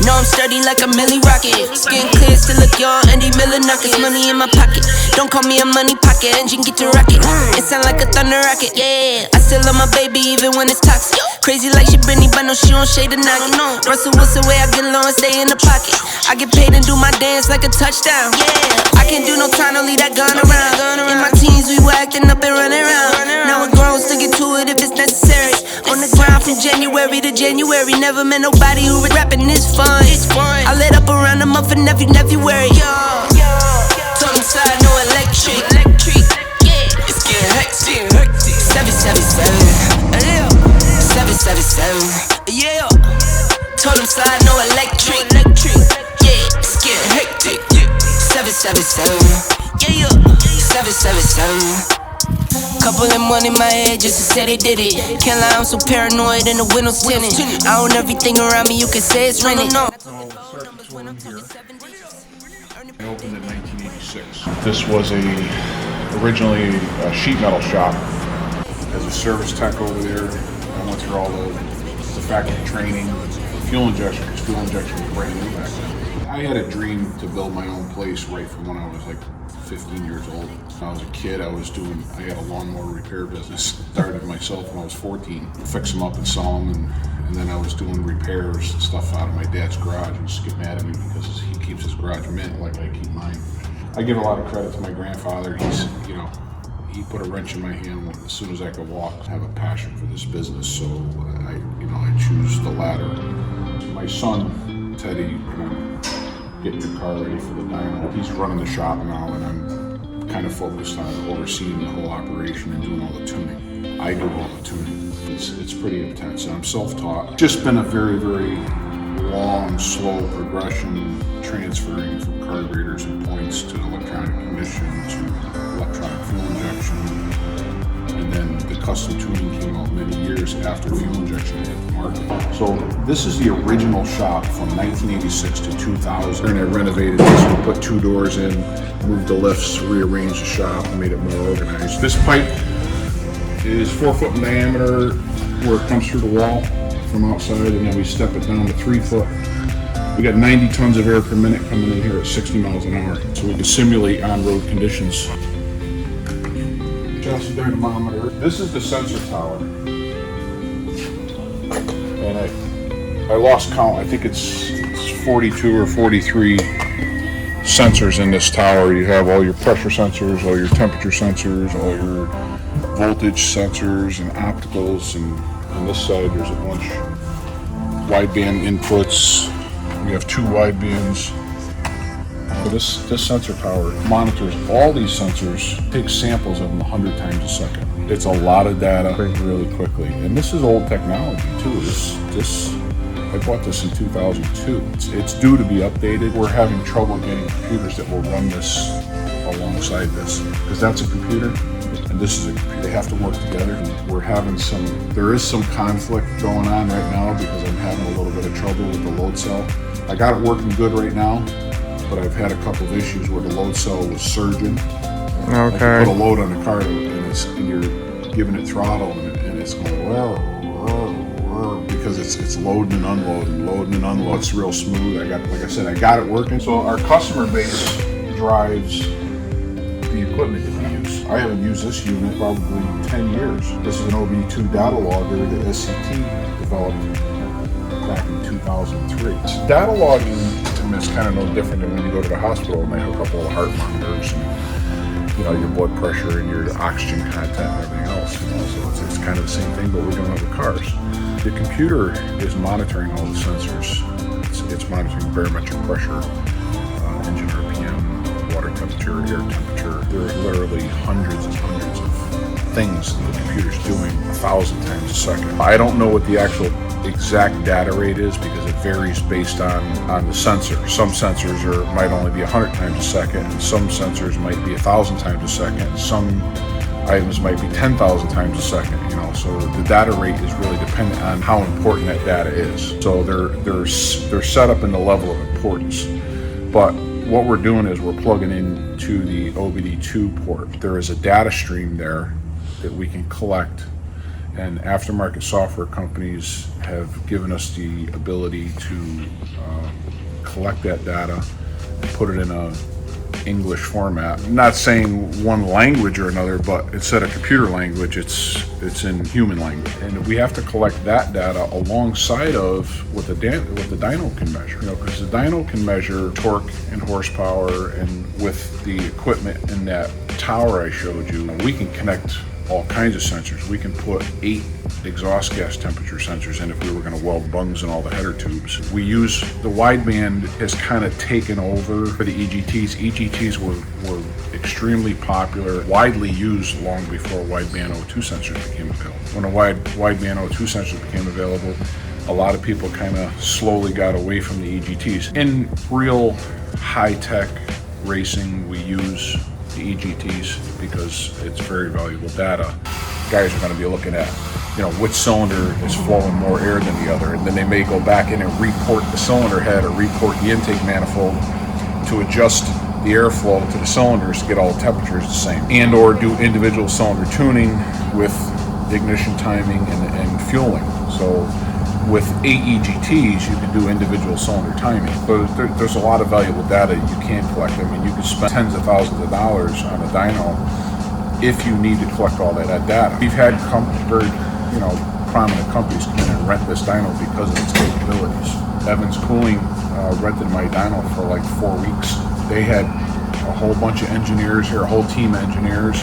know I'm sturdy like a Millie Rocket. Skin clear, still look young, Andy Miller knockers. Money in my pocket, don't call me a money pocket. Engine get to rocket, it sound like a thunder rocket. Yeah, I still love my baby even when it's toxic. Crazy like she Britney, but no, she don't shade the knock it. Russell Wilson way I get low and stay in the pocket. I get paid and do my dance like a touchdown. Yeah, I can't do no time, don't leave that gun around. In my teens, we were acting up and running around. Now we're grown, still get to it if it's necessary. On the ground from January to January. Never met nobody who was rapping this fun. I lit up around the month of February. Told him side, no electric. It's getting hectic. 777. 777. Yeah. Told him slide, no electric. Yeah. It's getting hectic. 777. Yeah. 777. Couple of money in my head just to say they did it. Can't lie, I'm so paranoid and the windows tinted. I own everything around me, you can say it's rented. I opened in 1986. This was originally a sheet metal shop. As a service tech over there, I went through all the factory training, fuel injection, because fuel injection was brand new back then. I had a dream to build my own place right from when I was like 15 years old. When I was a kid, I had a lawnmower repair business. Started myself when I was 14. Fix them up and sell them, and then I was doing repairs and stuff out of my dad's garage. He used to get mad at me because he keeps his garage mint like I keep mine. I give a lot of credit to my grandfather. He put a wrench in my hand as soon as I could walk. I have a passion for this business, so I choose the latter. My son, Teddy, getting your car ready for the dyno. He's running the shop now, and I'm kind of focused on overseeing the whole operation and doing all the tuning. I do all the tuning. It's pretty intense, and I'm self-taught. Just been a very, very long, slow progression, transferring from carburetors and points to electronic ignition to electronic fuel injection, and then the custom tuning came out many years after fuel injection hit the market. So this is the original shop from 1986 to 2000. And I renovated this, we put 2 doors in, moved the lifts, rearranged the shop, and made it more organized. This pipe is 4 foot in diameter where it comes through the wall from outside, and then we step it down to 3 foot. We got 90 tons of air per minute coming in here at 60 miles an hour, so we can simulate on-road conditions. Chassis dynamometer. This is the sensor tower, and I lost count. I think it's 42 or 43 sensors in this tower. You have all your pressure sensors, all your temperature sensors, all your voltage sensors and opticals, and on this side there's a bunch wideband inputs. We have 2 widebands. So this sensor tower monitors all these sensors, takes samples of them 100 times a second. It's a lot of data really quickly, and this is old technology too. I bought this in 2002. It's due to be updated. We're having trouble getting computers that will run this alongside this, because that's a computer and this is a computer. They have to work together. There is some conflict going on right now because I'm having a little bit of trouble with the load cell. I got it working good right now, but I've had a couple of issues where the load cell was surging. Okay. Like you put a load on the car and you're giving it throttle and it's going because it's loading and unloading. It's real smooth. Like I said, I got it working. So our customer base drives the equipment that we use. I haven't used this unit probably 10 years. This is an OBD2 data logger that SCT developed back in 2003. Data logging is kind of no different than when you go to the hospital and they have a couple of heart monitors and your blood pressure and your oxygen content and everything else. So it's kind of the same thing, but we're doing it with cars. The computer is monitoring all the sensors. It's monitoring barometric pressure, engine RPM, water temperature, air temperature. There are literally hundreds and hundreds of things that the computer's doing 1,000 times a second. I don't know what the actual exact data rate is because it varies based on the sensor. Some sensors might only be 100 times a second, and some sensors might be 1,000 times a second, and some items might be 10,000 times a second. So the data rate is really dependent on how important that data is. So they're set up in the level of importance. But what we're doing is we're plugging into the OBD2 port. There is a data stream there that we can collect, And aftermarket software companies have given us the ability to collect that data and put it in a English format. I'm not saying one language or another, but instead of computer language, it's in human language. And we have to collect that data alongside of what the dyno can measure. Because the dyno can measure torque and horsepower, and with the equipment in that tower I showed you, we can connect all kinds of sensors. We can put 8 exhaust gas temperature sensors in if we were going to weld bungs in all the header tubes. We use the wideband has kind of taken over for the EGTs. EGTs were extremely popular, widely used long before wideband O2 sensors became available. When a wideband O2 sensors became available, a lot of people kind of slowly got away from the EGTs. In real high-tech racing, we use the EGTs because it's very valuable data. Guys are going to be looking at, which cylinder is flowing more air than the other, and then they may go back in and report the cylinder head or report the intake manifold to adjust the airflow to the cylinders to get all the temperatures the same, and or do individual cylinder tuning with ignition timing and fueling. So with 8 EGTs, you can do individual cylinder timing. But there's a lot of valuable data you can collect. I mean, you can spend tens of thousands of dollars on a dyno if you need to collect all that data. We've had very, prominent companies come in and rent this dyno because of its capabilities. Evans Cooling rented my dyno for like 4 weeks. They had a whole bunch of engineers here, a whole team of engineers.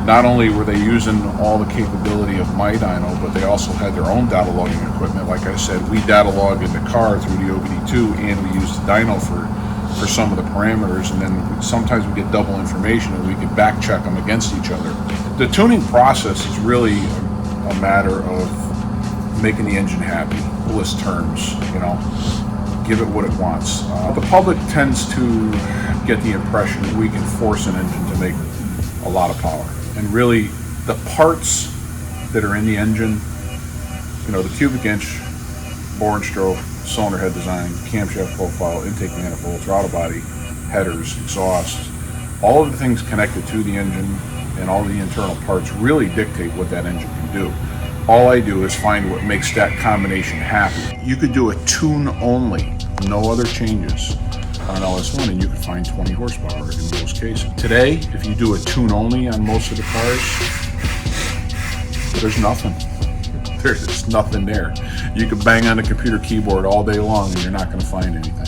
Not only were they using all the capability of my dyno, but they also had their own data logging equipment. Like I said, we data log in the car through the OBD2, and we use the dyno for some of the parameters, and then sometimes we get double information and we can back check them against each other. The tuning process is really a matter of making the engine happy, list terms, give it what it wants. The public tends to get the impression that we can force an engine to make a lot of power. And really, the parts that are in the engine, the cubic inch, bore and stroke, cylinder head design, camshaft profile, intake manifold, throttle body, headers, exhaust, all of the things connected to the engine and all the internal parts really dictate what that engine can do. All I do is find what makes that combination happy. You could do a tune only, no other changes, on an LS1, and you could find 20 horsepower in most cases. Today, if you do a tune only on most of the cars, there's nothing. There's nothing there. You could bang on a computer keyboard all day long and you're not going to find anything.